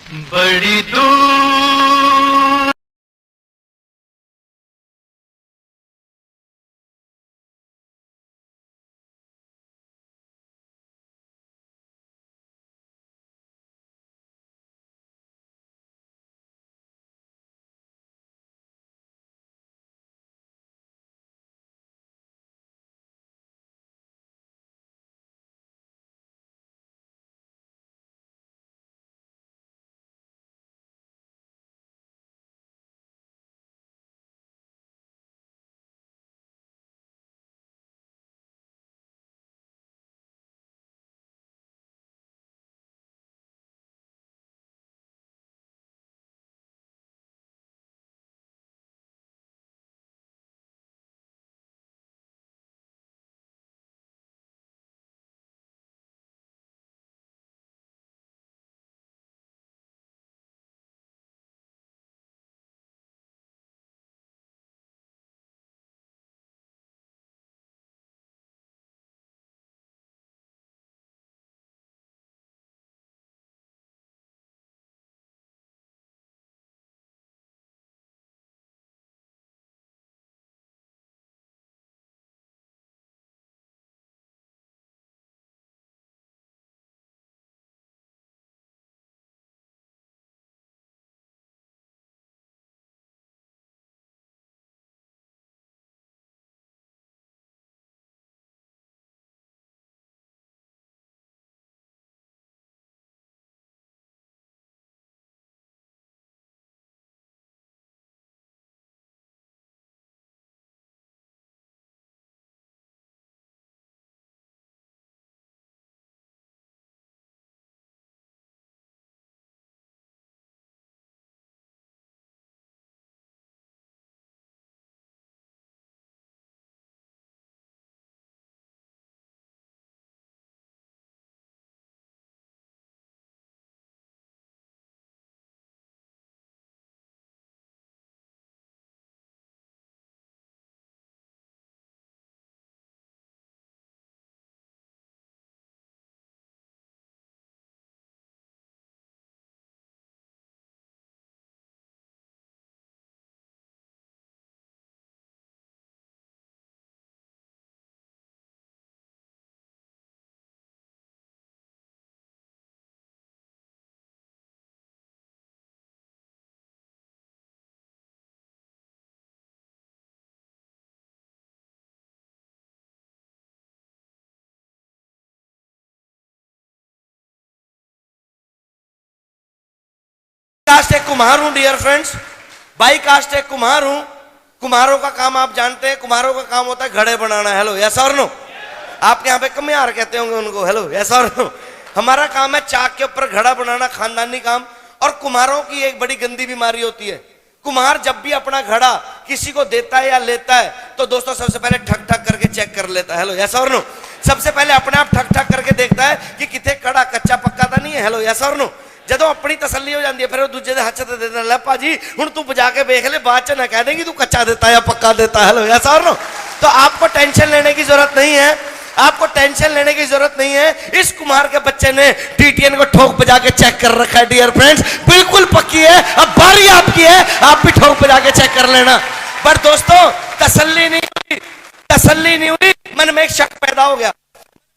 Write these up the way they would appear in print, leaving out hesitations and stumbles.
बड़ी दूर कास्ट एक कुम्हार हूं डियर फ्रेंड्स, बाई कास्ट एक कुम्हार हूं। कुम्हारों का काम आप जानते हैं, कुम्हारों का काम होता है घड़े बनाना। हेलो यस और नो। आपके यहाँ पे कमियार कहते होंगे उनको। हेलो यस और नो। हमारा काम है चाक के ऊपर घड़ा बनाना, खानदानी काम। और कुम्हारों की एक बड़ी गंदी बीमारी होती है। कुम्हार जब भी अपना घड़ा किसी को देता है या लेता है तो दोस्तों सबसे पहले ठक ठक करके चेक कर लेता है। हेलो यस और नो। सबसे पहले अपने आप ठक ठक करके देखता है कि किथे कड़ा कच्चा पक्का तो नहीं है। हेलो यस और नो। जो अपनी तसल्ली हो जाती है फिर वो दूजे के हथ से दे देना, ले भाजी हुण तू बजा के देख ले, बाद च ना कह देंगी तू कच्चा देता या पक्का देता। हेलो यस और नो। तो आपको टेंशन लेने की जरूरत नहीं है, आपको टेंशन लेने की जरूरत नहीं है। इस कुम्हार के बच्चे ने टीटीएन को ठोक बजा के चेक कर रखा है डियर फ्रेंड्स, बिल्कुल पक्की है। अब बारी आपकी है, आप भी ठोक बजा के चेक कर लेना। पर दोस्तों तसल्ली नहीं हुई, तसल्ली नहीं हुई, मन में एक शक पैदा हो गया,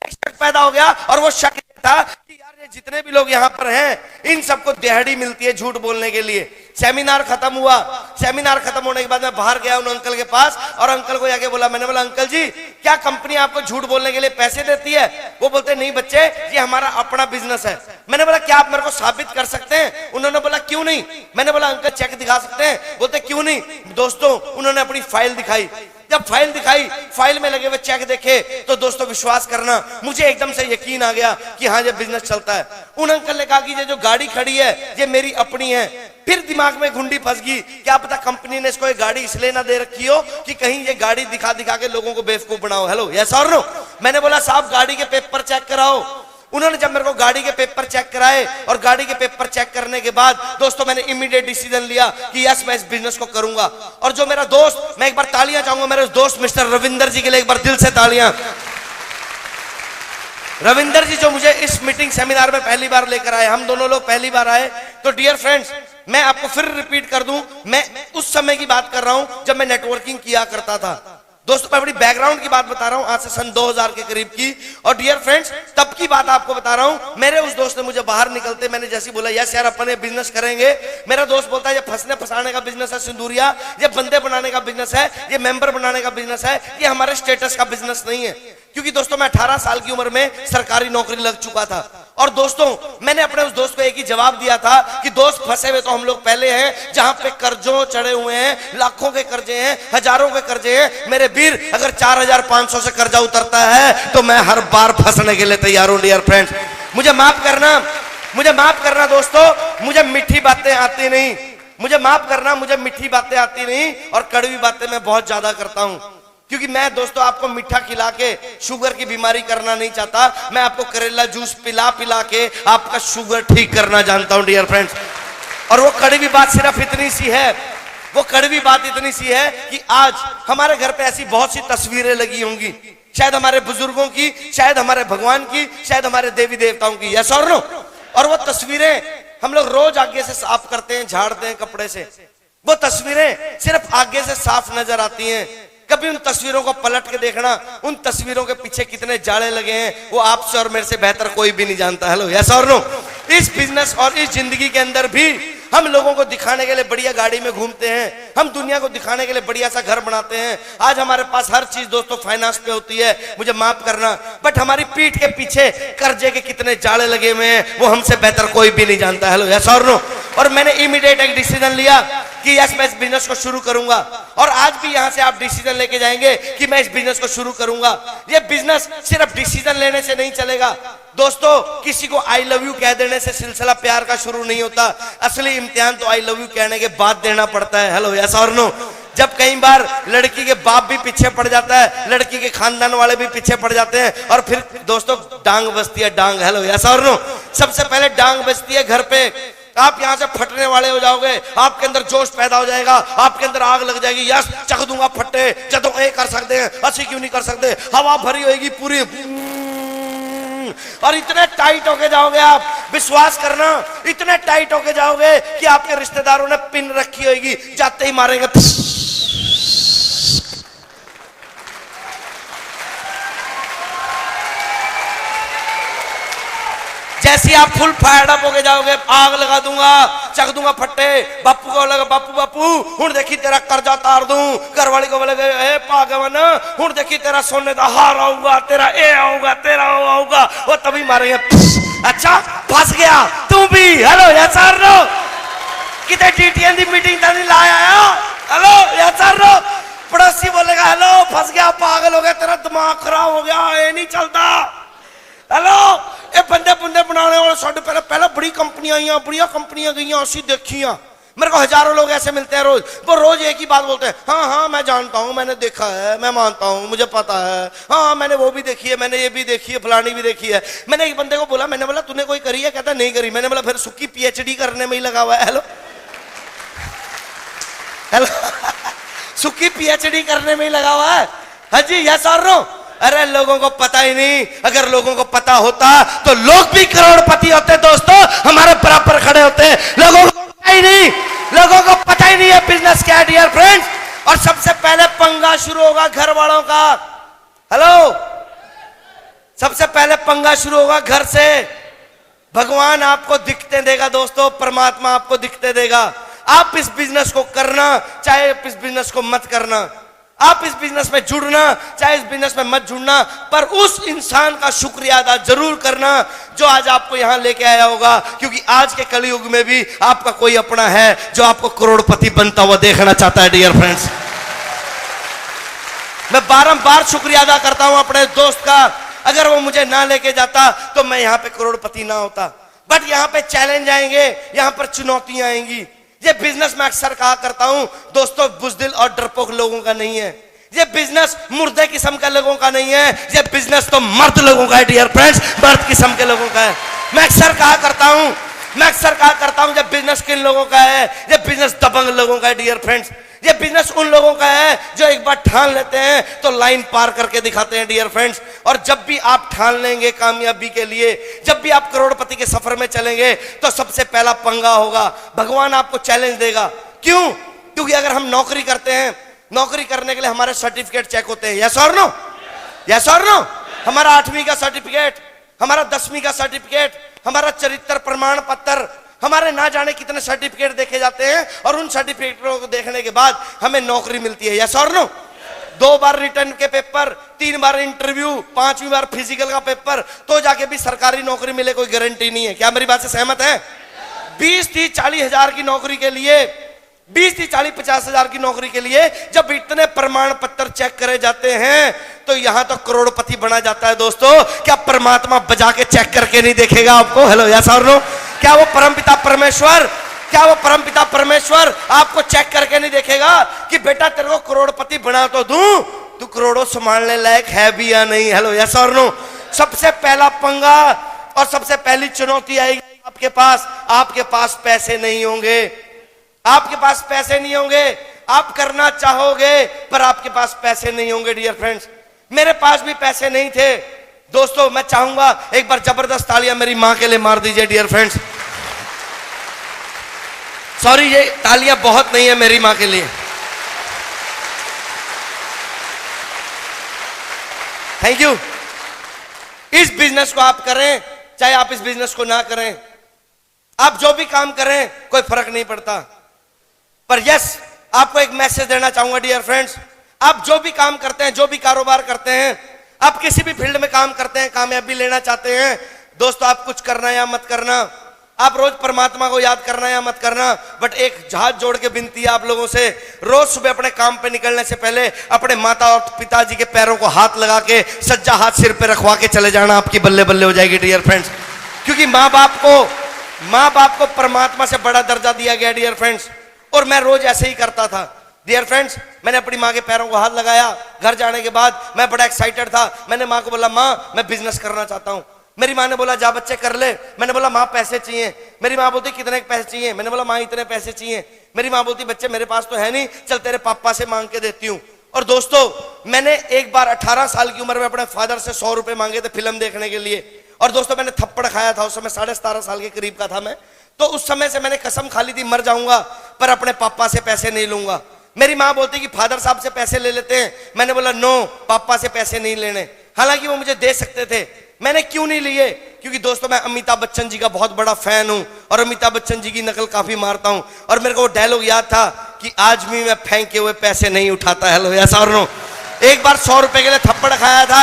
एक शक पैदा हो गया। और वो शक था कि यार ये जितने भी लोग यहाँ पर हैं इन सबको दिहाड़ी मिलती है झूठ बोलने के लिए। सेमिनार खत्म हुआ, सेमिनार खत्म होने के बाद मैं बाहर गया उन अंकल के पास और अंकल को जाके बोला, मैंने बोला अंकल जी क्या कंपनी आपको झूठ बोलने के लिए पैसे देती है? वो बोलते नहीं बच्चे ये हमारा अपना बिजनेस है। मैंने बोला क्या आप मेरे को साबित कर सकते हैं? उन्होंने बोला क्यों नहीं। मैंने बोला अंकल चेक दिखा सकते हैं? बोलते क्यों नहीं। दोस्तों उन्होंने अपनी फाइल दिखाई, जब फाइल दिखाई, फाइल में लगे हुए चेक देखे तो दोस्तों विश्वास करना मुझे एकदम से यकीन आ गया कि हाँ ये बिजनेस चलता है। उन अंकल ने कहा कि ये जो गाड़ी खड़ी है ये मेरी अपनी है। फिर दिमाग में घुंडी फंस गई, क्या पता कंपनी ने इसको ये गाड़ी इसलिए ना दे रखी हो कि कहीं ये गाड़ी दिखा दिखा के लोगों को बेवकूफ बनाओ। हेलो यस और नो। मैंने बोला साहब गाड़ी के पेपर चेक कराओ। उन्होंने जब मेरे को गाड़ी के पेपर चेक कराए और गाड़ी के पेपर चेक करने के बाद दोस्तों मैंने इमीडिएट डिसीजन लिया कि यस मैं इस बिजनेस को करूंगा। और जो मेरा दोस्त, मैं एक बार तालियां चाहूंगा मेरे दोस्त मिस्टर रविंदर जी के लिए, एक बार दिल से तालियां। रविंदर जी जो मुझे इस मीटिंग सेमिनार में पहली बार लेकर आए, हम दोनों लोग पहली बार आए। तो डियर फ्रेंड्स, मैं आपको फिर रिपीट कर दूं, मैं उस समय की बात कर रहा हूं जब मैं नेटवर्किंग किया करता था। दोस्तों मैं बड़ी बैकग्राउंड की बात बता रहा हूं, आज से सन 2000 के करीब की। और डियर फ्रेंड्स, तब की बात आपको बता रहा हूं। मेरे उस दोस्त ने मुझे बाहर निकलते, मैंने जैसे बोला यस यार अपन ये बिजनेस करेंगे, मेरा दोस्त बोलता है ये फंसने फंसाने का बिजनेस है सिंदूरिया, ये बंदे बनाने का बिजनेस है, ये मेंबर बनाने का बिजनेस है, ये हमारे स्टेटस का बिजनेस नहीं है। क्योंकि दोस्तों मैं 18 साल की उम्र में सरकारी नौकरी लग चुका था। और दोस्तों मैंने अपने उस दोस्त को एक ही जवाब दिया था कि दोस्त फंसे हुए तो हम लोग पहले हैं, जहां पे कर्जों चढ़े हुए हैं, लाखों के कर्जे हैं, हजारों के कर्जे हैं। मेरे वीर, अगर 4500 से कर्जा उतरता है तो मैं हर बार फंसने के लिए तैयार हूं। डियर फ्रेंड्स, मुझे माफ करना दोस्तों, मुझे मीठी बातें आती नहीं, मुझे माफ करना, मुझे मीठी बातें आती नहीं और कड़वी बातें मैं बहुत ज्यादा करता हूं। क्योंकि मैं दोस्तों आपको मीठा खिला के शुगर की बीमारी करना नहीं चाहता, मैं आपको करेला जूस पिला पिला के आपका शुगर ठीक करना जानता हूं। डियर फ्रेंड्स, और वो कड़वी बात सिर्फ इतनी सी है, वो कड़वी बात इतनी सी है कि आज हमारे घर पे ऐसी बहुत सी तस्वीरें लगी होंगी, शायद हमारे बुजुर्गों की, शायद हमारे भगवान की, शायद हमारे देवी देवताओं की, यस और नो। और वो तस्वीरें हम लोग रोज आगे से साफ करते हैं, झाड़ते हैं कपड़े से, वो तस्वीरें सिर्फ आगे से साफ नजर आती हैं। कभी उन तस्वीरों को पलट के देखना, उन तस्वीरों के पीछे कितने जाले लगे हैं, वो आपसे और मेरे से बेहतर कोई भी नहीं जानता। हेलो, यस और नो। इस बिजनेस और इस जिंदगी के अंदर भी हम लोगों को दिखाने के लिए बढ़िया गाड़ी में घूमते हैं, हम दुनिया को दिखाने के लिए बढ़िया सा घर बनाते हैं। आज हमारे पास हर चीज दोस्तों फाइनेंस पे होती है, मुझे माफ करना, बट हमारी पीठ के पीछे कर्जे के कितने जाले लगे हुए हैं वो हमसे बेहतर कोई भी नहीं जानता। हेलो, यस और नो। और मैंने इमीडिएट एक डिसीजन लिया कि यस मैं इस बिजनेस को शुरू करूंगा। और आज भी यहां से आप डिसीजन लेके जाएंगे कि मैं इस बिजनेस को शुरू करूंगा। ये बिजनेस सिर्फ डिसीजन लेने से नहीं चलेगा दोस्तों, किसी को आई लव यू कह देने से सिलसिला प्यार का शुरू नहीं होता। असली इम्तिहान तो आई लव यू कहने के बाद देना पड़ता है। हेलो, यस और नो। जब कई बार लड़की के बाप भी पीछे पड़ जाता है, लड़की के खानदान वाले भी पीछे पड़ जाते हैं, और फिर दोस्तों डांग बजती है, डांग। हेलो, यस और नो। सबसे पहले डांग बजती है घर पे, आप यहां से फटने वाले हो जाओगे, आपके अंदर जोश पैदा हो जाएगा, आपके अंदर आग लग जाएगी। यस चख दूंगा फट्टे, जदों ए कर सकते हैं, ऐसी क्यों नहीं कर सकते, हवा भरी होगी पूरी, और इतने टाइट होके जाओगे आप, विश्वास करना, इतने टाइट होके जाओगे कि आपके रिश्तेदारों ने पिन रखी होगी, जाते ही मारेंगे। जैसे आप फुल फायर्ड अप होके जाओगे, आग लगा दूंगा, चख दूंगा फट्टे, बापू को लगा बापू बापू हुण देखी तेरा कर्जा तार दूं, घरवाली को बोले ए पागवन हुण देखी तेरा सोने का हार आऊंगा, तेरा ए आऊंगा, तेरा ओ आऊंगा, वो तभी मारेंगे। अच्छा फंस गया तू भी। हेलो, यस और नो। कितने डीटीएन की मीटिंग नहीं लाया आया। हेलो, यस और नो। पड़ोसी बोलेगा हेलो फंस गया, पागल हो गया, तेरा दिमाग खराब हो गया, ये नहीं चलता। हेलो, ये बंदे बुंदे बनाने वाले साढ़े पहले बड़ी कंपनियां आई, बढ़िया कंपनियां गई, असि देखियां। मेरे को हजारों लोग ऐसे मिलते हैं रोज, वो रोज एक ही बात बोलते हैं, हाँ हाँ मैं जानता हूँ, मैंने देखा है, मैं मानता हूँ, मुझे पता है, हाँ मैंने वो भी देखी है, मैंने ये भी देखी है, फलानी भी देखी है। मैंने एक बंदे को बोला, मैंने बोला तूने कोई करी है, कहता नहीं करी। मैंने बोला फिर सुक्की पीएचडी करने में ही लगा हुआ है। हेलो हेलो सुक्की पीएचडी करने में ही लगा हुआ है। हाँ जी, यस और नो। अरे लोगों को पता ही नहीं, अगर लोगों को पता होता तो लोग भी करोड़पति होते दोस्तों, हमारे बराबर खड़े होते। लोगों को पता ही नहीं, लोगों को पता ही नहीं है बिजनेस क्या है डियर फ्रेंड्स। और सबसे पहले पंगा शुरू होगा घर वालों का। हेलो, सबसे पहले पंगा शुरू होगा घर से। भगवान आपको दिखते देगा दोस्तों, परमात्मा आपको दिखते देगा। आप इस बिजनेस को करना चाहे इस बिजनेस को मत करना, आप इस बिजनेस में जुड़ना चाहे इस बिजनेस में मत जुड़ना, पर उस इंसान का शुक्रिया अदा जरूर करना जो आज आपको यहां लेके आया होगा। क्योंकि आज के कलयुग में भी आपका कोई अपना है जो आपको करोड़पति बनता हुआ देखना चाहता है डियर फ्रेंड्स। मैं बारंबार शुक्रिया अदा करता हूं अपने दोस्त का, अगर वो मुझे ना लेके जाता तो मैं यहां पे करोड़पति ना होता। बट यहां पे चैलेंज आएंगे, यहां पर चुनौतियां आएंगी। ये बिजनेस मैं अक्सर कहा करता हूं दोस्तों, बुजदिल और डरपोक लोगों का नहीं है। ये बिजनेस मुर्दे किस्म के लोगों का नहीं है, ये बिजनेस तो मर्द लोगों का है डियर फ्रेंड्स, मर्द किस्म के लोगों का है। मैं अक्सर कहा करता हूं मैं अक्सर कहा करता हूं, जब बिजनेस किन लोगों का है, ये बिजनेस दबंग लोगों का है डियर फ्रेंड्स। ये बिजनेस उन लोगों का है जो एक बार ठान लेते हैं तो लाइन पार करके दिखाते हैं डियर फ्रेंड्स। और जब भी आप ठान लेंगे कामयाबी के लिए, जब भी आप करोड़पति के सफर में चलेंगे, तो सबसे पहला पंगा होगा, भगवान आपको चैलेंज देगा। क्यों? क्योंकि अगर हम नौकरी करते हैं, नौकरी करने के लिए हमारे सर्टिफिकेट चेक होते हैं, यस और नो, यस और नो। हमारा 8वीं का सर्टिफिकेट, हमारा 10वीं का सर्टिफिकेट, हमारा चरित्र प्रमाण पत्र, हमारे ना जाने कितने सर्टिफिकेट देखे जाते हैं, और उन सर्टिफिकेटों को देखने के बाद हमें नौकरी मिलती है, यस और नो। 2 बार रिटर्न के पेपर, 3 बार इंटरव्यू, 5वीं बार फिजिकल का पेपर, तो जाके भी सरकारी नौकरी मिले कोई गारंटी नहीं है। क्या मेरी बात से सहमत है? 20, 30, 40 हजार की नौकरी के लिए, 20, 30, 40, 50 हजार की नौकरी के लिए जब इतने प्रमाण पत्र चेक करे जाते हैं, तो यहां तो करोड़पति बना जाता है दोस्तों। क्या परमात्मा बजा के चेक करके नहीं देखेगा आपको? हेलो, यस और नो। क्या वो परमपिता परमेश्वर, क्या वो परमपिता परमेश्वर आपको चेक करके नहीं देखेगा कि बेटा तेरे को करोड़पति बना तो दूं, तू करोड़ों संभालने लायक है भी या नहीं? हेलो, यस और नो। सबसे पहला पंगा और सबसे पहली चुनौती आएगी आपके पास पैसे नहीं होंगे, आपके पास पैसे नहीं होंगे। आप करना चाहोगे पर आपके पास पैसे नहीं होंगे डियर फ्रेंड्स। मेरे पास भी पैसे नहीं थे दोस्तों। मैं चाहूंगा एक बार जबरदस्त तालियां मेरी मां के लिए मार दीजिए डियर फ्रेंड्स। सॉरी, ये तालियां बहुत नहीं है मेरी मां के लिए। Thank you. इस बिजनेस को आप करें चाहे आप इस बिजनेस को ना करें, आप जो भी काम करें कोई फर्क नहीं पड़ता। पर यस, आपको एक मैसेज देना चाहूंगा डियर फ्रेंड्स। आप जो भी काम करते हैं, जो भी कारोबार करते हैं, आप किसी भी फील्ड में काम करते हैं, कामयाबी लेना चाहते हैं दोस्तों, आप कुछ करना या मत करना, आप रोज परमात्मा को याद करना या मत करना, बट एक हाथ जोड़ के विनती है आप लोगों से, रोज सुबह अपने काम पे निकलने से पहले अपने माता और पिताजी के पैरों को हाथ लगा के सज्जा हाथ सिर पे रखवा के चले जाना, आपकी बल्ले बल्ले हो जाएगी डियर फ्रेंड्स। क्योंकि माँ बाप को परमात्मा से बड़ा दर्जा दिया गया डियर फ्रेंड्स। और मैं रोज ऐसे ही करता था डियर फ्रेंड्स। मैंने अपनी माँ के पैरों को हाथ लगाया। घर जाने के बाद मैं बड़ा एक्साइटेड था। मैंने माँ को बोला, माँ मैं बिजनेस करना चाहता हूँ। मेरी माँ ने बोला, जा बच्चे कर ले। मैंने बोला, माँ पैसे चाहिए। मेरी माँ बोलती, कितने पैसे चाहिए? मैंने बोला, माँ इतने पैसे चाहिए। मेरी माँ बोलती, बच्चे मेरे पास तो है नहीं, चल तेरे पापा से मांग के देती हूँ। और दोस्तों, मैंने एक बार 18 साल की उम्र में अपने फादर से 100 रुपए मांगे थे फिल्म देखने के लिए। और दोस्तों, मैंने थप्पड़ खाया था। उस समय 17.5 साल के करीब का था मैं। तो उस समय से मैंने कसम खा ली थी, मर जाऊंगा पर अपने पापा से पैसे नहीं लूंगा। मेरी माँ बोलती कि फादर साहब से पैसे ले लेते हैं। मैंने बोला, नो, पापा से पैसे नहीं लेने। हालांकि वो मुझे दे सकते थे। मैंने क्यों नहीं लिए? क्योंकि दोस्तों, मैं अमिताभ बच्चन जी का बहुत बड़ा फैन हूं और अमिताभ बच्चन जी की नकल काफी मारता हूं। और मेरे को वो डायलॉग याद था कि आज भी मैं फेंके हुए पैसे नहीं उठाता। हेलो, ऐसा और नो। एक बार 100 रुपए के लिए थप्पड़ खाया था,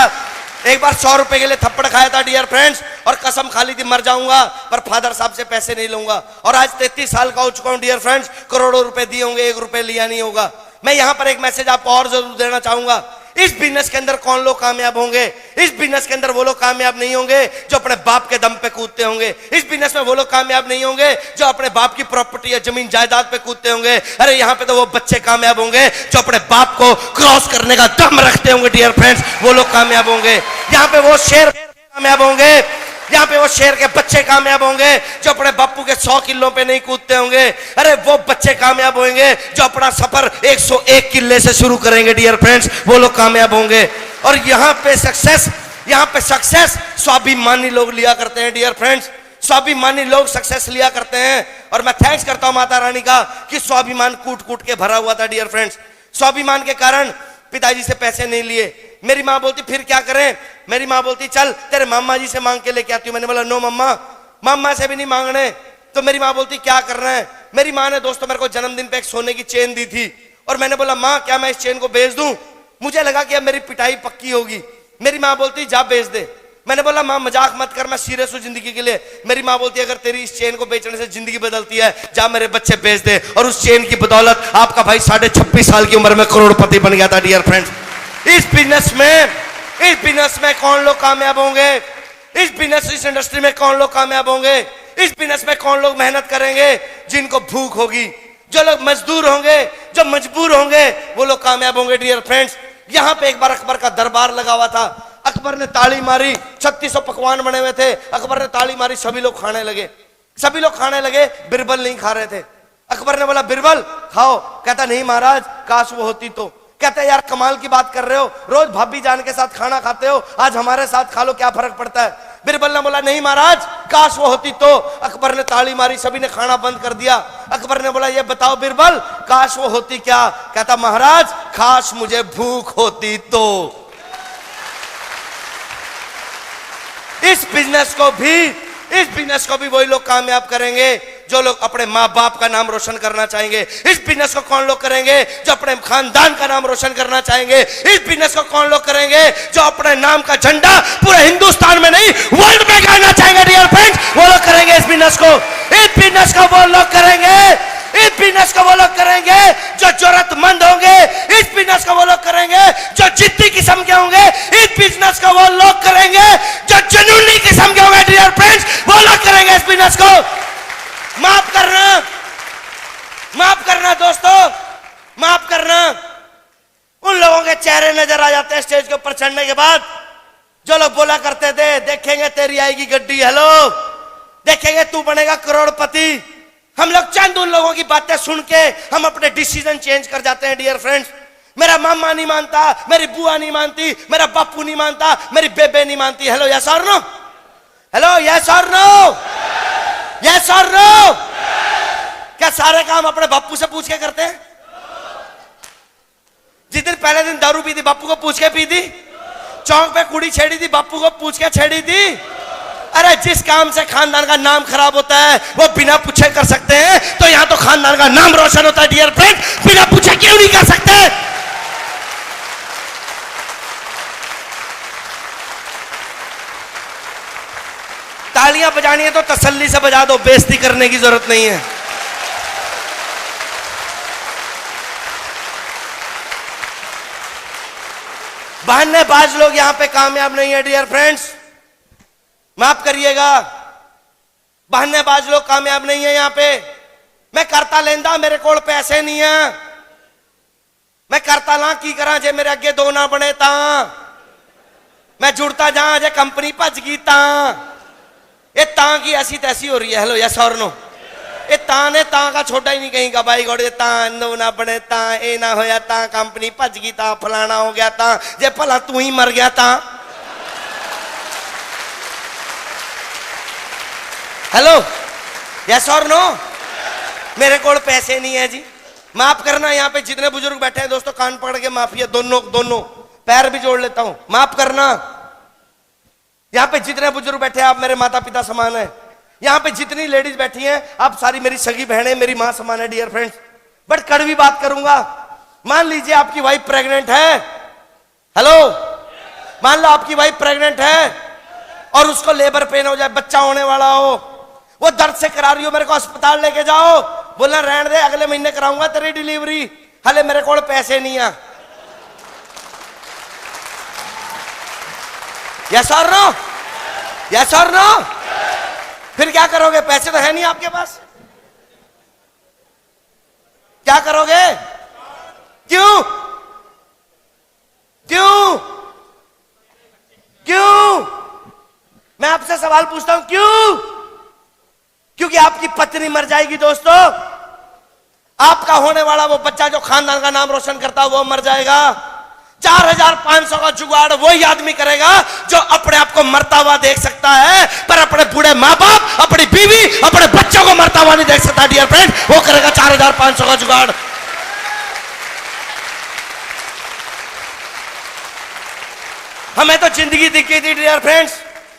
एक बार 100 रुपए के लिए थप्पड़ खाया था डियर फ्रेंड्स, और कसम खा ली थी मर जाऊंगा पर फादर साहब से पैसे नहीं लूंगा। और आज 33 साल का हो चुका हूं डियर फ्रेंड्स। करोड़ों रुपए दिए होंगे, 1 रुपए लिया नहीं होगा। मैं यहां पर एक मैसेज आपको और जरूर देना चाहूंगा। इस बिजनेस के अंदर कौन लोग कामयाब होंगे? इस बिजनेस के अंदर वो लोग कामयाब नहीं होंगे जो अपने बाप के दम पे कूदते होंगे। इस बिजनेस में वो लोग कामयाब नहीं होंगे जो अपने बाप की प्रॉपर्टी या जमीन जायदाद पे कूदते होंगे। अरे यहाँ पे तो वो बच्चे कामयाब होंगे जो अपने बाप को क्रॉस करने का दम रखते होंगे डियर फ्रेंड्स, वो लोग कामयाब होंगे। यहाँ पे वो शेर कामयाब होंगे, यहाँ पे वो शेर के बच्चे कामयाब होंगे जो अपने बापू के 100 किलों पे नहीं कूदते होंगे। अरे वो बच्चे कामयाब होंगे जो अपना सफर 101 किले से शुरू करेंगे डियर फ्रेंड्स, वो लोग कामयाब होंगे। और यहाँ पे सक्सेस स्वाभिमानी लोग लिया करते हैं डियर फ्रेंड्स, स्वाभिमानी लोग सक्सेस लिया करते हैं। और मैं थैंक्स करता हूं माता रानी का कि स्वाभिमान कूट कूट के भरा हुआ था डियर फ्रेंड्स। स्वाभिमान के कारण पिताजी से पैसे नहीं लिए। मेरी माँ बोलती, फिर क्या करें? मेरी माँ बोलती, चल तेरे मामा जी से मांग के लेके आती हूँ। मैंने बोला, नो मम्मा, मामा से भी नहीं मांगने। तो मेरी माँ बोलती, क्या करना है? मेरी माँ ने दोस्तों मेरे को जन्मदिन पे एक सोने की चेन दी थी। और मैंने बोला, माँ क्या मैं इस चेन को बेच दूं? मुझे लगा कि अब मेरी पिटाई पक्की होगी। मेरी माँ बोलती, जा बेच दे। मैंने बोला, माँ मजाक मत कर, मैं सीरियस हूँ जिंदगी के लिए। मेरी माँ बोलती, अगर तेरी इस चेन को बेचने से जिंदगी बदलती है, जा मेरे बच्चे बेच दे। और उस चेन की बदौलत आपका भाई 26.5 साल की उम्र में करोड़पति बन गया था डियर फ्रेंड्स। इस बिजनेस में कौन लोग कामयाब होंगे? इस इंडस्ट्री में कौन लोग कामयाब होंगे? इस बिजनेस में कौन लोग मेहनत करेंगे? जिनको भूख होगी। जो लोग मजदूर होंगे, जो मजबूर होंगे, वो लोग कामयाब होंगे डियर फ्रेंड्स। यहां पे एक बार अकबर का दरबार लगा हुआ था। अकबर ने ताली मारी, 3600 पकवान बने हुए थे। अकबर ने ताली मारी, सभी लोग खाने लगे। सभी लोग खाने लगे, बिरबल नहीं खा रहे थे। अकबर ने बोला बिरबल खाओ। कहता नहीं महाराज, काश वो होती तो। कहते यार कमाल की बात कर रहे हो, रोज भाभी जान के साथ खाना खाते हो, आज हमारे साथ खा लो, क्या फर्क पड़ता है। बिरबल ने बोला नहीं महाराज, काश वो होती तो। अकबर ने ताली मारी, सभी ने खाना बंद कर दिया। अकबर ने बोला ये बताओ बिरबल, काश वो होती क्या। कहता महाराज, काश मुझे भूख होती तो। इस बिजनेस को भी वही लोग कामयाब करेंगे जो लोग अपने माँ बाप का नाम रोशन करना चाहेंगे। इस बिजनेस को कौन लोग करेंगे जो अपने खानदान का नाम रोशन करना चाहेंगे। इस बिजनेस को कौन लोग करेंगे जो अपने नाम का झंडा पूरे हिंदुस्तान में नहीं वर्ल्ड में गाड़ना चाहेंगे। डियर फ्रेंड्स, वो लोग करेंगे इस बिजनेस को। इस बिजनेस को वो लोग करेंगे, इस बिजनेस को वो लोग करेंगे जो जरूरतमंद होंगे। इस बिजनेस को वो लोग करेंगे जो जिद्दी किस्म के होंगे। इस बिजनेस को वो लोग करेंगे जो जुनूनी किस्म के होंगे। डियर फ्रेंड्स, वो लोग करेंगे इस बिजनेस को। माफ करना दोस्तों, माफ करना। उन लोगों के चेहरे नजर आ जाते हैं स्टेज के ऊपर चढ़ने के बाद, जो लोग बोला करते थे देखेंगे तेरी आएगी गड्डी, हेलो देखेंगे तू बनेगा करोड़पति। हम लोग चंद उन लोगों की बातें सुन के हम अपने डिसीजन चेंज कर जाते हैं। डियर फ्रेंड्स, मेरा मामा नहीं मानता, मेरी बुआ नहीं मानती, मेरा बापू नहीं मानता, मेरी बेबे नहीं मानती। हेलो यस और नो, हेलो यस और नो, यस और नो। क्या सारे काम अपने बापू से पूछ के करते हैं? जिस दिन पहले दिन दारू पी थी बापू को पूछ के पी थी, चौक पे कुड़ी छेड़ी थी बापू को पूछ के छेड़ी थी। अरे जिस काम से खानदान का नाम खराब होता है वो बिना पूछे कर सकते हैं, तो यहां तो खानदान का नाम रोशन होता है। डियर फ्रेंड, बिना पूछे क्यों नहीं कर सकते? तालियां बजानी है तो तसल्ली से बजा दो, बेइज्जती करने की जरूरत नहीं है। बहानेबाज लोग यहां पे कामयाब नहीं है। डियर फ्रेंड्स, माफ करिएगा, बहानेबाज लोग कामयाब नहीं है यहां पे। मैं करता लेंदा, मेरे कोल पैसे नहीं है, मैं करता ला की करा जे मेरे अगे दो ना बने ता, मैं जुड़ता जा जे कंपनी भज गई ता। ये तां की ऐसी तैसी हो रही है। हेलो यस और नो। ये तां ने तां का छोटा ही नहीं कहीं का भाई गोड़े, तां दो ना बने ता, ए ना होया ता, कंपनी भज गई ता, फलाना हो गया ता, जे भला तू ही मर गया ता। हेलो यस और नो। मेरे कोल पैसे नहीं है जी, माफ करना। यहाँ पे जितने बुजुर्ग बैठे हैं दोस्तों, कान पकड़ के माफी है, दोनों पैर भी जोड़ लेता हूं, माफ करना। यहाँ पे जितने बुजुर्ग बैठे हैं आप मेरे माता पिता समान है। यहाँ पे जितनी लेडीज बैठी हैं आप सारी मेरी सगी बहनें, मेरी मां समान है। डियर फ्रेंड्स, बट कड़वी बात करूंगा। मान लीजिए आपकी वाइफ प्रेग्नेंट है, हेलो, मान लो आपकी वाइफ प्रेग्नेंट है और उसको लेबर पेन हो जाए, बच्चा होने वाला हो, वो दर्द से करा रही हो, मेरे को अस्पताल लेके जाओ, बोलना रहने दे अगले महीने कराऊंगा तेरी डिलीवरी, हले मेरे को पैसे नहीं है। यस और नो, यस और नो। फिर क्या करोगे? पैसे तो है नहीं आपके पास, क्या करोगे? क्यों क्यों क्यों? मैं आपसे सवाल पूछता हूं, क्यों? क्योंकि आपकी पत्नी मर जाएगी दोस्तों, आपका होने वाला वो बच्चा जो खानदान का नाम रोशन करता है वो मर जाएगा। 4500 का जुगाड़ वही आदमी करेगा जो अपने आप को मरता हुआ देख सकता है, पर अपने बूढ़े माँ बाप, अपनी बीवी, अपने बच्चों को मरता हुआ नहीं देख सकता। डियर फ्रेंड, वो करेगा 4500 का जुगाड़। हमें तो जिंदगी दिखी थी डियर फ्रेंड्स,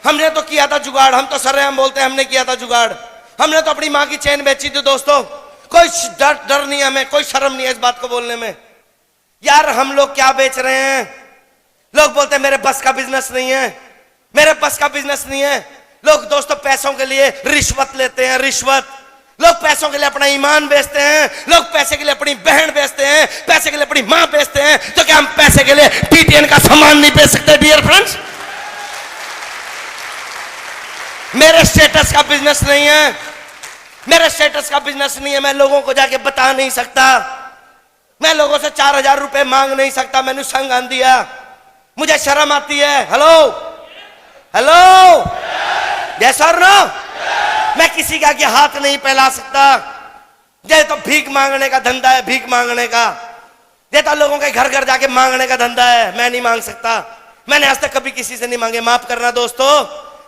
हमने तो किया था जुगाड़। हम तो सरेआम बोलते हैं हमने किया था जुगाड़। हमने तो अपनी माँ की चेन बेची थी दोस्तों। कोई डर नहीं, हमें कोई शर्म नहीं है इस बात को बोलने में। यार हम लोग क्या बेच रहे हैं? लोग बोलते हैं मेरे बस का बिजनेस नहीं है, मेरे बस का बिजनेस नहीं है। लोग दोस्तों पैसों के लिए रिश्वत लेते हैं, रिश्वत। लोग पैसों के लिए अपना ईमान बेचते हैं, लोग पैसे के लिए अपनी बहन बेचते हैं, पैसे के लिए अपनी मां बेचते हैं। तो क्या हम पैसे के लिए टीटीएन का सामान नहीं बेच सकते? डियर फ्रेंड्स, मेरे स्टेटस का बिजनेस नहीं है, मेरे स्टेटस का बिजनेस नहीं है। मैं लोगों को जाके बता नहीं सकता, मैं लोगों से 4000 रुपए मांग नहीं सकता। मैंने संग आन दिया, मुझे शर्म आती है। हेलो हेलो, यस और नो। मैं किसी के आगे हाथ नहीं फैला सकता। ये तो भीख मांगने का धंधा है, भीख मांगने का। ये तो लोगों के घर घर जाके मांगने का धंधा है। मैं नहीं मांग सकता, मैंने आज तक कभी किसी से नहीं मांगे। माफ करना दोस्तों,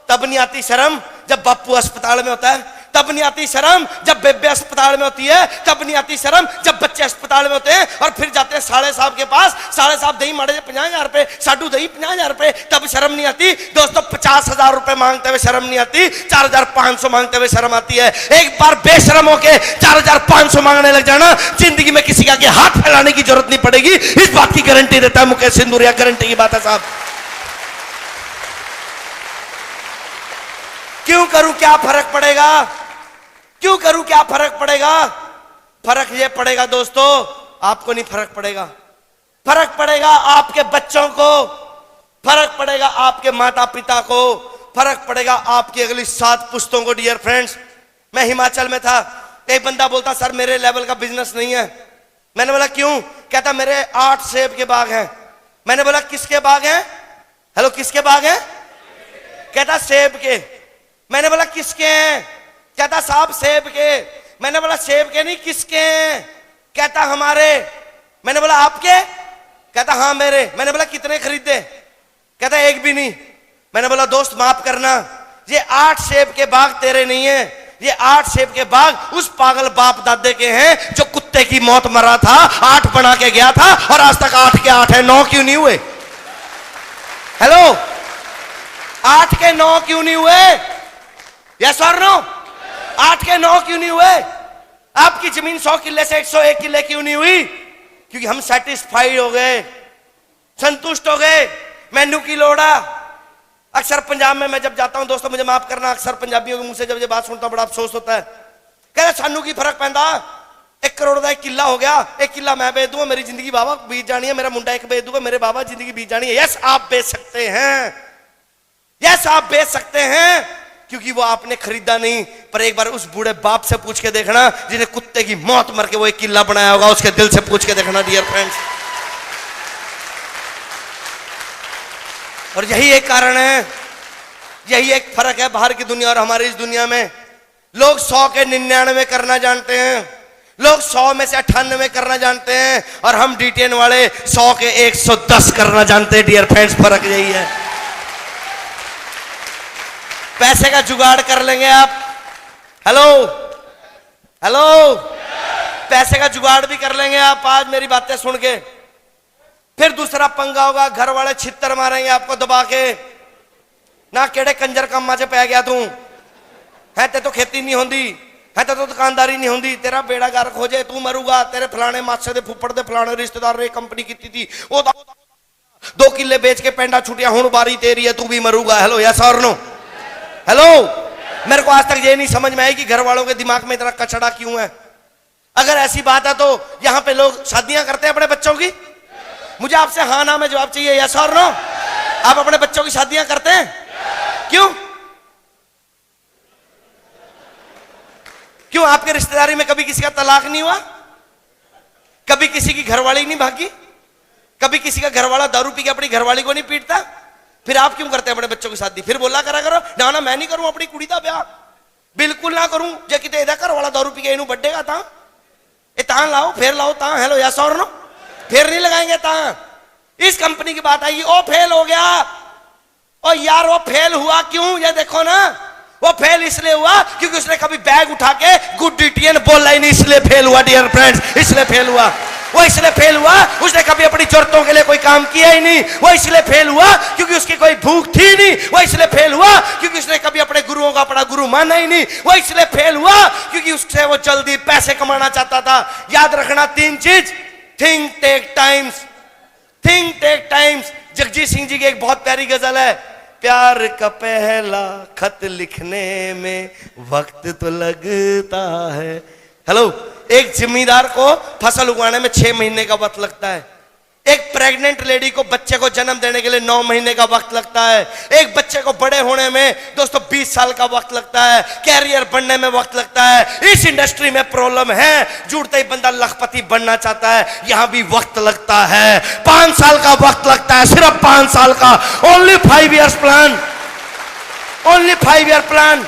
तब नहीं आती शर्म जब बापू अस्पताल में होता है, तब नहीं आती शर्म जब बेबे अस्पताल में होती है, तब नहीं आती शर्म जब बच्चे अस्पताल में होते हैं और फिर जाते हैं साले साहब के पास। साले साहब दही माड़े 50,000 रुपए, साडू दही 50,000 रुपए, तब शर्म नहीं आती दोस्तों। 50,000 रुपए मांगते हुए शर्म नहीं आती, 4,500 मांगते हुए शर्म आती है। एक बार बेशरम होके 4,500 मांगने लग जाना, जिंदगी में किसी के आगे हाथ फैलाने की जरूरत नहीं पड़ेगी। इस बात की गारंटी देता है मुकेश सिंदूरिया, गारंटी की बात है साहब। क्यों करूं, क्या फर्क पड़ेगा? क्यों करूं, क्या फर्क पड़ेगा? फर्क ये पड़ेगा दोस्तों, आपको नहीं फर्क पड़ेगा। फर्क पड़ेगा आपके बच्चों को, फर्क पड़ेगा आपके माता पिता को, फर्क पड़ेगा आपकी अगली 7 पुश्तों को। डियर फ्रेंड्स, मैं हिमाचल में था, एक बंदा बोलता सर मेरे लेवल का बिजनेस नहीं है। मैंने बोला क्यों? कहता मेरे 8 सेब के बाग हैं। मैंने बोला किसके बाग हैं? हेलो, किसके बाग हैं? कहता सेब के। मैंने बोला किसके हैं? कहता साहब सेब के। मैंने बोला सेब के नहीं, किसके हैं? कहता हमारे। मैंने बोला आपके? कहता हाँ मेरे। मैंने बोला कितने खरीदे? कहता एक भी नहीं। मैंने बोला दोस्त माफ करना, ये 8 सेब के बाग तेरे नहीं है, ये 8 सेब के बाग उस पागल बाप दादे के हैं जो कुत्ते की मौत मरा था, 8 बना के गया था और आज तक 8 के 8 है। 9 क्यों नहीं हुए? हेलो, 8 के 9 क्यों नहीं हुए? यस और नो? 8 के 9 क्यों नहीं हुए? आपकी जमीन 100 किले से 101 किले क्यों नहीं हुई? क्योंकि हम सेटिस्फाइड हो गए, संतुष्ट हो गए। मेनू की लोड़ा। अक्सर पंजाब में मैं जब जाता हूं दोस्तों, मुझे माफ करना, अक्सर पंजाबियों के मुंह से जब ये बात सुनता हूं बड़ा अफसोस होता है। कहते सानू की फर्क पैंदा, 1 करोड़ का 1 किला हो गया, 1 किला मैं बेच दूंगा, मेरी जिंदगी बाबा बीत जानी है, मेरा मुंडा 1 बेच दूंगा, मेरे बाबा जिंदगी बीत जानी है। यस आप बेच सकते हैं, यस आप बेच सकते हैं, क्योंकि वो आपने खरीदा नहीं। पर एक बार उस बूढ़े बाप से पूछ के देखना जिन्हें कुत्ते की मौत मर के वो 1 किला बनाया होगा, उसके दिल से पूछ के देखना डियर फ्रेंड्स। और यही एक कारण है, यही एक फर्क है बाहर की दुनिया और हमारी इस दुनिया में। लोग 100 के 99 करना जानते हैं, लोग 100 में से 98 करना जानते हैं, और हम DTN वाले 100 के 110 करना जानते हैं। डियर फ्रेंड्स, फर्क यही है। पैसे का जुगाड़ कर लेंगे आप। हेलो हेलो, पैसे का जुगाड़ भी कर लेंगे आप आज मेरी बातें सुन के। फिर दूसरा पंगा होगा, घर वाले छित्तर मारेंगे आपको दबा के, ना केड़े कंजर कामा च पै गया तू है, ते तो खेती नहीं होंदी है, ते तो दुकानदारी नहीं होंदी, तेरा बेड़ा गर्क हो जाए, तू मरूगा, तेरे फलाने मासे दे फुफड़ दे फलाने रिश्तेदार ने कंपनी की थी, वो 2 किले बेच के पेंडा छुटिया, हुण बारी तेरी है, तू भी मरूगा। हेलो यस और नो? हेलो, मेरे को आज तक ये नहीं समझ में आई कि घर वालों के दिमाग में इतना कचड़ा क्यों है। अगर ऐसी बात है तो यहां पे लोग शादियां करते हैं अपने बच्चों की? मुझे आपसे हाँ ना में जवाब चाहिए, यस और नो? आप अपने बच्चों की शादियां करते हैं? क्यों? क्यों? आपके रिश्तेदारी में कभी किसी का तलाक नहीं हुआ? कभी किसी की घरवाली नहीं भागी? कभी किसी का घरवाला दारू पी के अपनी घरवाली को नहीं पीटता? फिर आप क्यों करते हैं अपने बच्चों की शादी? फिर बोला करा करो ना ना मैं नहीं करूं अपनी कुड़ी का ब्याह, बिल्कुल ना करूं, जे किते एदा घर वाला दारू पी के इनू बड्डेगा ता ए ता लाओ, फिर लाओ ता। हेलो यस और नो? फिर नहीं लगाएंगे ता। इस कंपनी की बात आई, ओ फेल हो गया। ओ यार वो फेल हुआ क्यों? ये देखो ना, वो फेल इसलिए हुआ क्योंकि उसने कभी बैग उठा के गुड DTN बोला ही नहीं, इसलिए फेल हुआ। डियर फ्रेंड्स, इसलिए फेल हुआ। वो इसलिए फेल हुआ, उसने कभी अपनी जरूरतों के लिए कोई काम किया ही नहीं। वो इसलिए फेल हुआ क्योंकि उसकी कोई भूख थी नहीं। वो इसलिए फेल हुआ क्योंकि उसने कभी अपने गुरुओं का अपना गुरु माना ही नहीं। वो इसलिए फेल हुआ क्योंकि उससे वो जल्दी पैसे कमाना चाहता था। याद रखना 3 चीज, think take times, think take times. Jagjit Singh ji की एक बहुत प्यारी गजल है, प्यार का पहला खत लिखने में वक्त तो लगता है। हेलो, एक जिम्मेदार को फसल उगाने में 6 महीने का वक्त लगता है। एक प्रेग्नेंट लेडी को बच्चे को जन्म देने के लिए 9 महीने का वक्त लगता है। एक बच्चे को बड़े होने में दोस्तों 20 साल का वक्त लगता है। कैरियर बनने में वक्त लगता है। इस इंडस्ट्री में प्रॉब्लम है, जुड़ते ही बंदा लखपति बनना चाहता है, यहां भी वक्त लगता है। 5 साल का वक्त लगता है, सिर्फ 5 साल का। Only 5 years plan, only 5 year plan.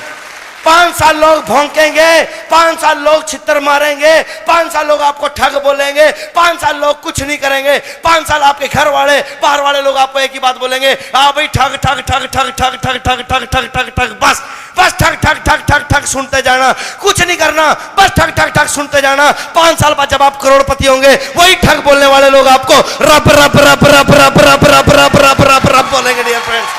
5 साल लोग भौंकेंगे, 5 साल लोग छितर मारेंगे, 5 साल लोग आपको ठग बोलेंगे, 5 साल लोग कुछ नहीं करेंगे, 5 साल आपके घर वाले बाहर वाले लोग आपको एक ही बात बोलेंगे, हाँ भाई ठग ठग ठग ठग ठग ठग ठग ठग ठग ठग ठग, बस बस ठग ठग ठग ठग ठग सुनते जाना, कुछ नहीं करना, बस ठग ठग ठग सुनते जाना। 5 साल बाद जब आप करोड़पति होंगे, वही ठग बोलने वाले लोग आपको रब रब रब रब रब रब रब रब रब रब रब बोलेंगे। डियर फ्रेंड्स,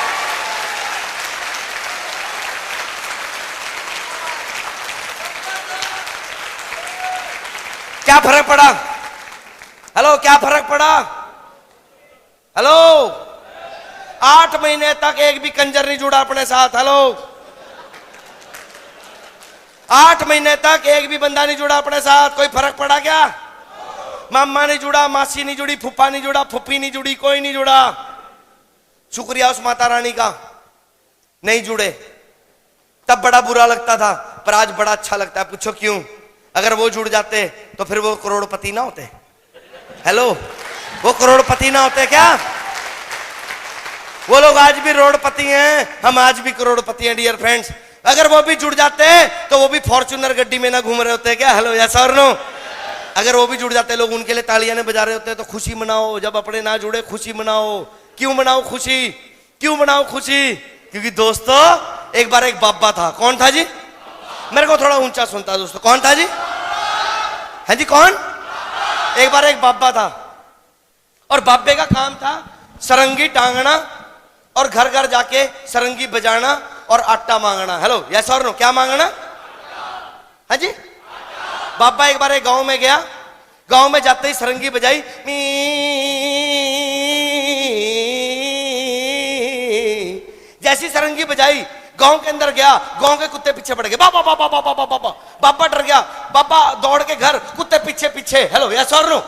क्या फर्क पड़ा? हेलो, क्या फर्क पड़ा? हेलो, 8 महीने तक एक भी कंजर नहीं जुड़ा अपने साथ। हेलो, 8 महीने तक एक भी बंदा नहीं जुड़ा अपने साथ। कोई फर्क पड़ा क्या? मामा नहीं जुड़ा, मासी नहीं जुड़ी, फूफा नहीं जुड़ा, फूफी नहीं जुड़ी, कोई नहीं जुड़ा। शुक्रिया उस माता रानी का, नहीं जुड़े। तब बड़ा बुरा लगता था, पर आज बड़ा अच्छा लगता है। पूछो क्यों? अगर वो जुड़ जाते तो फिर वो करोड़पति ना होते। हेलो, वो करोड़पति ना होते क्या? वो लोग आज भी रोडपति हैं, हम आज भी करोड़पति हैं। डियर फ्रेंड्स, अगर वो भी जुड़ जाते तो वो भी फॉर्च्यूनर गड्डी में ना घूम रहे होते क्या? हेलो, यस और नो? अगर वो भी जुड़ जाते, लोग उनके लिए तालियां नहीं बजा रहे होते। तो खुशी मनाओ, जब अपने ना जुड़े खुशी मनाओ। क्यों मनाओ खुशी? क्यों मनाओ खुशी? क्योंकि दोस्तों, एक बार एक बाबा था। कौन था जी? मेरे को थोड़ा ऊंचा सुनता दोस्तों। कौन था जी? है जी, कौन? एक बार एक बाबा था, और बाबे का काम था सरंगी टांगना और घर घर जाके सरंगी बजाना और आटा मांगना। हेलो, यस और नो? क्या मांगना? हाँ जी। बाबा एक बार एक गांव में गया, गांव में जाते ही सरंगी बजाई, जैसी सरंगी बजाई, गांव के अंदर गया, गांव के कुत्ते पीछे पड़ गए। बाबा बाबा बाबा बाबा बाबा, बाबा डर गया। बाबा दौड़ के घर, कुत्ते पीछे पीछे। हेलो, यस और नो?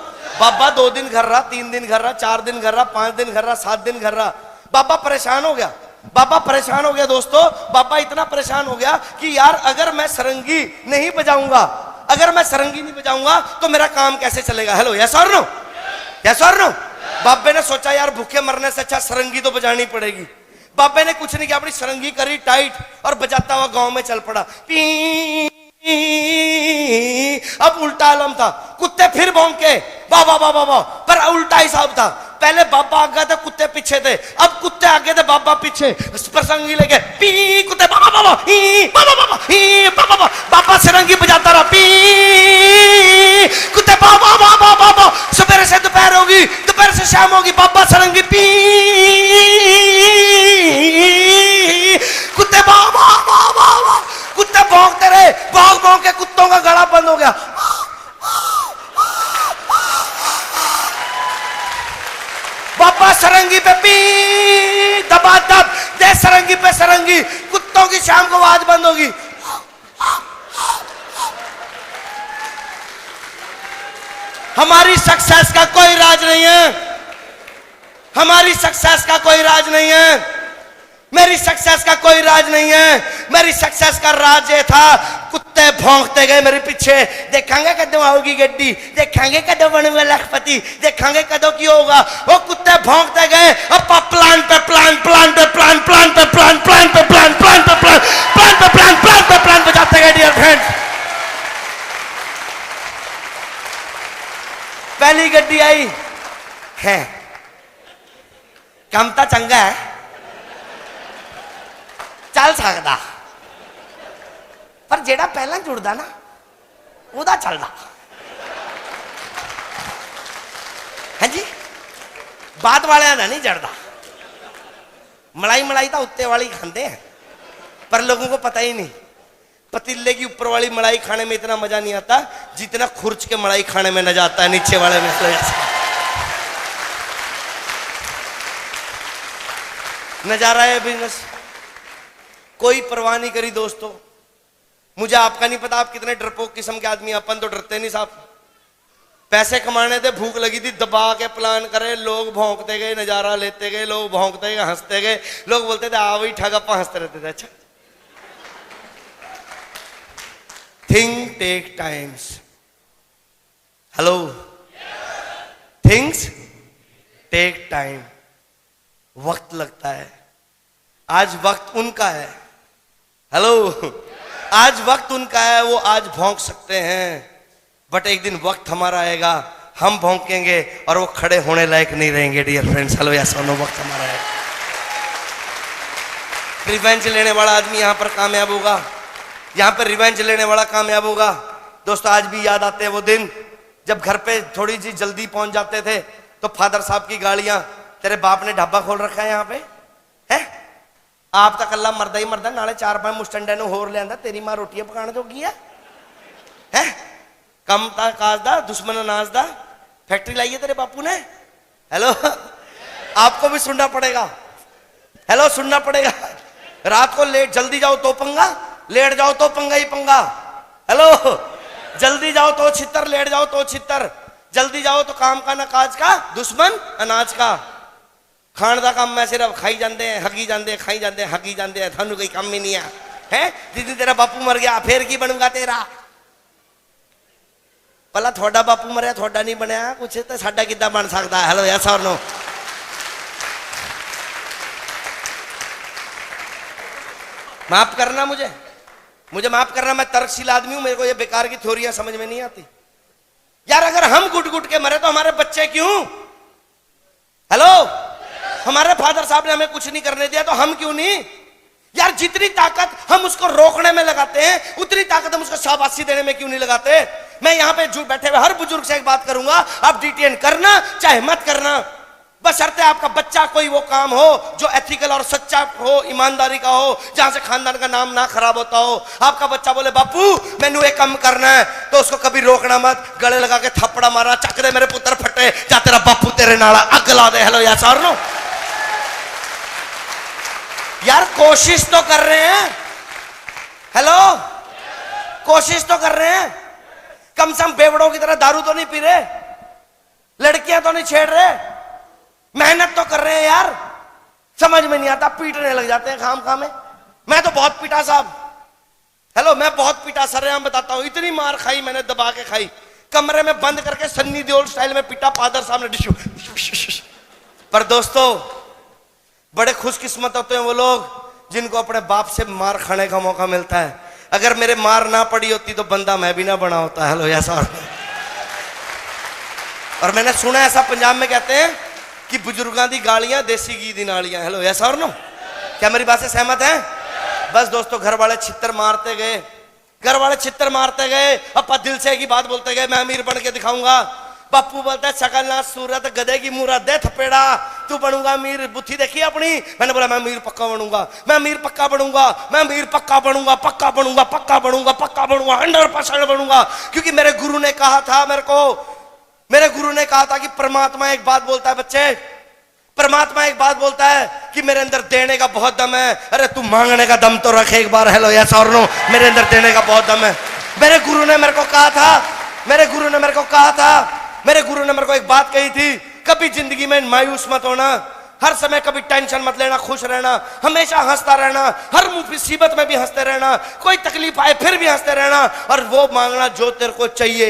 बाबा 2 दिन घर रहा, 3 दिन घर रहा, 4 दिन घर रहा, 5 दिन घर रहा, 7 दिन घर रहा। बाबा परेशान हो गया। बाबा परेशान हो गया दोस्तों। बाबा इतना परेशान हो गया कि यार, अगर मैं सरंगी नहीं बजाऊंगा, अगर मैं सरंगी नहीं बजाऊंगा तो मेरा काम कैसे चलेगा? हेलो, यस और नो? यस और नो? बाबे ने सोचा, यार भूखे मरने से अच्छा सरंगी तो बजानी पड़ेगी। बाबे ने कुछ नहीं किया, अपनी सरंगी करी टाइट और बजाता हुआ गांव में चल पड़ा। अब उल्टा आलम था, कुत्ते फिर भौंके, बाबा बाबा बाबा, पर उल्टा हिसाब था। पहले बाबा आगे थे, कुत्ते पीछे थे। अब कुत्ते आगे थे, बाबा पीछे। सरंगी लेके पी, कुत्ते बाबा बाबा ही, बाबा बाबा ही, बाबा बाबा। बाबा सरंगी बजाता रहा, पी, कुत्ते बाबा बाबा बाबा। सवेरे से दोपहर होगी, दोपहर से शाम होगी, बाबा सरंगी पी, कुत्ते बाबा बाबा। कुत्ते भौंकते रहे, भौंक भौंक के कुत्तों का गला बंद हो गया। बाबा सरंगी पे पी, दबा दब दे, सरंगी पे सरंगी। कुत्तों की शाम को आवाज बंद होगी। हमारी सक्सेस का कोई राज नहीं है, हमारी सक्सेस का कोई राज नहीं है, मेरी सक्सेस का कोई राज नहीं है। मेरी सक्सेस का राज ये था, कुत्ते भौंकते गए मेरे पीछे। देखेंगे कदों आओगी गड्डी, देखेंगे कदों बनूंगा लखपति, देखेंगे कदों की होगा। वो कुत्ते भौंकते गए, अब प्लान पे प्लान, प्लान पे प्लान, प्लान पे प्लान, प्लान पे प्लान, प्लान पे प्लान, प्लान पे प्लान, प्लान पे प्लान बजाते गए। डियर फ्रेंड्स, पहली गड्डी आई है, काम तो चंगा है, चल सकता, पर जेड़ा पहला जुड़दा ना ओदा चलदा। हाँ जी, बाद वाले ना नहीं जड़दा। मलाई मलाई तो उत्ते वाली खाते हैं, पर लोगों को पता ही नहीं। पतीले की ऊपर वाली मलाई खाने में इतना मजा नहीं आता जितना खुर्च के मलाई खाने में मजा आता है नीचे वाले में। नजारा है बिजनेस, कोई परवाह नहीं करी दोस्तों। मुझे आपका नहीं पता आप कितने डरपोक किस्म के आदमी, अपन तो डरते नहीं साहब। पैसे कमाने थे, भूख लगी थी, दबा के प्लान करे, लोग भौंकते गए, नजारा लेते गए, लोग भौंकते गए, हंसते गए। लोग बोलते थे आ वही ठगप्पा, हंसते रहते थे। अच्छा, thing take times. Hello, things take time, वक्त लगता है। आज वक्त उनका है। हेलो, आज वक्त उनका है, वो आज भौंक सकते हैं, बट एक दिन वक्त हमारा आएगा, हम भौंकेंगे और वो खड़े होने लायक नहीं रहेंगे। डियर फ्रेंड्स, हेलो, ऐसा नो, वक्त हमारा है। रिवेंज लेने वाला आदमी यहां पर कामयाब होगा, यहां पर रिवेंज लेने वाला कामयाब होगा। दोस्तों, आज भी याद आते हैं वो दिन जब घर पे थोड़ी सी जल्दी पहुंच जाते थे तो फादर साहब की गाड़ियां, तेरे बाप ने ढाबा खोल रखा है यहाँ पे, है आप तक अल्लाह मरदा ही मरदा, नाले 4-5 मुस्टंडे नु होर ले आंदा, तेरी मां रोटियां पकाने जोगी है, कम ता काज दा, दुश्मन अनाज दा, फैक्ट्री लाई है तेरे बापू ने। हेलो, आपको भी सुनना पड़ेगा, हेलो, सुनना पड़ेगा। रात को लेट जल्दी जाओ तो पंगा, लेट जाओ तो पंगा ही पंगा। हेलो, जल्दी जाओ तो छितर, लेट जाओ तो छितर, जल्दी जाओ तो काम का ना काज का, दुश्मन अनाज का। खाण का काम मैं सिर्फ खाई जाते हैं, हगी जाते, खाई जाते, हगी जाते, थानू कोई काम ही नहीं है। जिस दिन तेरा बापू मर गया फिर की बनूंगा तेरा, भला थोड़ा बापू मरिया थोड़ा नहीं बनया कुछ तो साडा किद्दां बन सकता है। हेलो, यस और नो? माफ करना, मुझे माफ करना, मैं तर्कशील आदमी हूं, मेरे को ये बेकार की थ्योरियां समझ में नहीं आती यार। अगर हम गुट गुट के मरे तो हमारे बच्चे क्यों? हेलो, हमारे फादर साहब ने हमें कुछ नहीं करने दिया तो हम क्यों नहीं? यार, जितनी ताकत हम उसको रोकने में लगाते हैं उतनी ताकत हम उसको शाबाशी देने में क्यों नहीं लगाते? मैं यहां पे बैठे हुए हर बुजुर्ग से एक बात करूंगा, आप डीटीएन करना चाहे मत करना, बशर्ते आपका बच्चा कोई वो काम हो जो एथिकल और सच्चा हो, ईमानदारी का हो, जहां से खानदान का नाम ना खराब होता हो। आपका बच्चा बोले बापू मैनू एक काम करना है, तो उसको कभी रोकना मत, गले लगा के थप्पड़ा मारा, चक दे मेरे पुत्र फटे, जा तेरा बापू तेरे नाला अग ला दे। हेलो, यस और नो? यार, कोशिश तो कर रहे हैं, हेलो, कोशिश तो कर रहे हैं, कम से कम बेवड़ों की तरह दारू तो नहीं पी रहे, लड़कियां तो नहीं छेड़ रहे, मेहनत तो कर रहे हैं यार। समझ में नहीं आता, पीटने लग जाते हैं खाम खा में। मैं तो बहुत पीटा साहब, हेलो, मैं बहुत पीटा, सरेआम बताता हूं, इतनी मार खाई मैंने, दबा के खाई, कमरे में बंद करके सन्नी देओल स्टाइल में पीटा, फादर साहब ने डिशू। पर दोस्तों, बड़े खुशकिस्मत होते हैं वो लोग जिनको अपने बाप से मार खाने का मौका मिलता है। अगर मेरे मार ना पड़ी होती तो बंदा मैं भी ना बना होता। हेलो, यस और? और मैंने सुना ऐसा पंजाब में कहते हैं कि बुजुर्गां दी गालियां देसी घी दी नालियां। हेलो, यस और नो? क्या मेरी बात से सहमत है? बस दोस्तों, घर वाले छितर मारते गए, घर वाले छितर मारते गए, अपा दिल से की बात बोलते गए, मैं अमीर बन के दिखाऊंगा। बापू बोलता है शकल ना सूरत गधे की मुरा दे थपेड़ा, तू बनूंगा अमीर, बुद्धि देखी अपनी। मैंने बोला मैं अमीर पक्का बनूंगा, मैं अमीर पक्का बनूंगा, मैं अमीर पक्का बनूंगा, पक्का बनूंगा, पक्का बनूंगा, पक्का बनूंगा, 100% बनूंगा। क्योंकि मेरे गुरु ने कहा था मेरे को, मेरे गुरु ने कहा था कि परमात्मा एक बात बोलता है बच्चे, परमात्मा एक बात बोलता है कि मेरे अंदर देने का बहुत दम है। अरे तू मांगने का दम तो रख एक बार। हेलो, यस और नो? मेरे अंदर देने का बहुत दम है। मेरे गुरु ने मेरे को कहा था, मेरे गुरु ने मेरे को कहा था, मेरे गुरु ने मेरे को एक बात कही थी, कभी जिंदगी में मायूस मत होना, हर समय कभी टेंशन मत लेना, खुश रहना, हमेशा हंसता रहना, हर मुसीबत में भी हंसते रहना, कोई तकलीफ आए फिर भी हंसते रहना, और वो मांगना जो तेरे को चाहिए,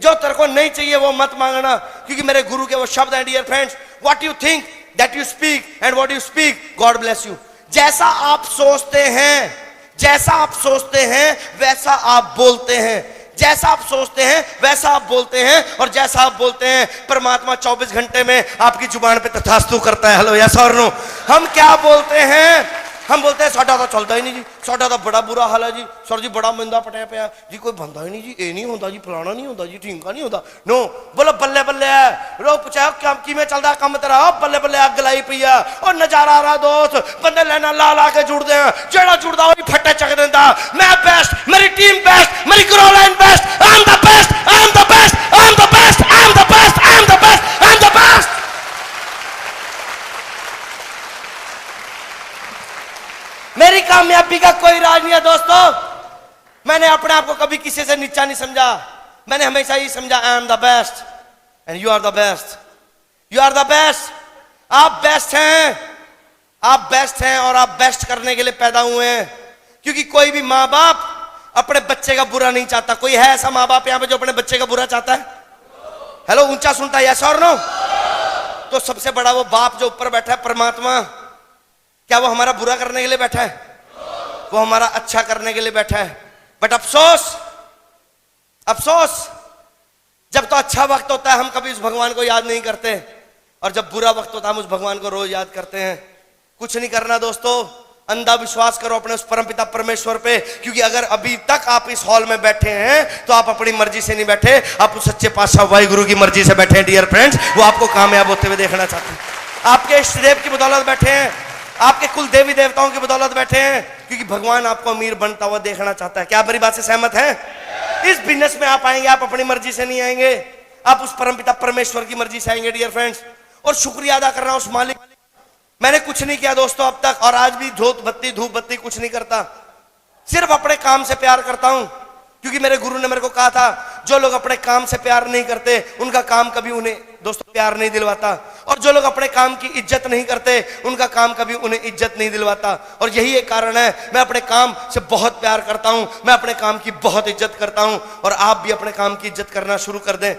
जो तेरे को नहीं चाहिए वो मत मांगना। क्योंकि मेरे गुरु के वो शब्द हैं, dear friends, what you think that you speak and what you speak God bless you. जैसा आप सोचते हैं, जैसा आप सोचते हैं वैसा आप बोलते हैं, जैसा आप सोचते हैं वैसा आप बोलते हैं, और जैसा आप बोलते हैं परमात्मा 24 घंटे में आपकी जुबान पे तथास्तु करता है। हेलो, यस और नो? हम क्या बोलते हैं? हम बोलते हैं साडा तो चलता ही नहीं जी, साडा तो बड़ा बुरा हाल है जी, सर जी बड़ा मंदा पटिया पिया जी, कोई बंदा ही नहीं जी, ये नहीं होता जी, फलाना नहीं होता जी, ठीका नहीं होता। नो, बोलो बल्ले बल्ले है, लोग पूछा क्या किमें चलता कम तेरा, बल्ले बल्ले अग लाई पई है, और नजारा आ रहा दोस्त, बंदे लेना ला ला के जुड़ते हैं, जेड़ा जुड़ता वही फट्टे चक देता। मैं बेस्ट, मेरी टीम बेस्ट, मेरी grow line best, I am the best, I am the best, I am the best, I am the best, I am the best, I am the best. मेरी कामयाबी का कोई राज नहीं है दोस्तों। मैंने अपने आप को कभी किसी से नीचा नहीं समझा, मैंने हमेशा ही समझा I am the best and you are the best, you are the best. आप बेस्ट हैं, आप बेस्ट हैं, और आप बेस्ट करने के लिए पैदा हुए हैं। क्योंकि कोई भी माँ बाप अपने बच्चे का बुरा नहीं चाहता। कोई है ऐसा माँ बाप यहाँ पे जो अपने बच्चे का बुरा चाहता है? हेलो, ऊंचा सुनता है, यस और नो? तो सबसे बड़ा वो बाप जो ऊपर बैठा है परमात्मा, क्या वो हमारा बुरा करने के लिए बैठा है? वो हमारा अच्छा करने के लिए बैठा है। बट अफसोस अफसोस, जब तो अच्छा वक्त होता है हम कभी उस भगवान को याद नहीं करते, और जब बुरा वक्त होता है हम उस भगवान को रोज याद करते हैं। कुछ नहीं करना दोस्तों, अंधा विश्वास करो अपने उस परमपिता परमेश्वर पे, क्योंकि अगर अभी तक आप इस हॉल में बैठे हैं तो आप अपनी मर्जी से नहीं बैठे, आप उस सच्चे पातशाह वाहिगुरु की मर्जी से बैठे हैं डियर फ्रेंड्स। वो आपको कामयाब होते हुए देखना चाहते हैं। आपके इष्ट देव की बदौलत बैठे हैं, आपके कुल देवी देवताओं की बदौलत बैठे हैं, क्योंकि भगवान आपको अमीर बनता हुआ देखना चाहता है। क्या आप मेरी बात से सहमत हैं? इस बिजनेस में आप आएंगे, आप अपनी मर्जी से नहीं आएंगे, आप उस परमपिता परमेश्वर की मर्जी से आएंगे डियर फ्रेंड्स। और शुक्रिया अदा करना उस मालिक। मैंने कुछ नहीं किया दोस्तों अब तक, और आज भी धूप बत्ती कुछ नहीं करता, सिर्फ अपने काम से प्यार करता हूं, क्योंकि मेरे गुरु ने मेरे को कहा था जो लोग अपने काम से प्यार नहीं करते उनका काम कभी उन्हें दोस्तों प्यार नहीं दिलवाता, और जो लोग अपने काम की इज्जत नहीं करते उनका काम कभी उन्हें इज्जत नहीं दिलवाता। और यही एक कारण है, मैं अपने काम से बहुत प्यार करता हूं, मैं अपने काम की बहुत इज्जत करता हूं, और आप भी अपने काम की इज्जत करना शुरू कर दें।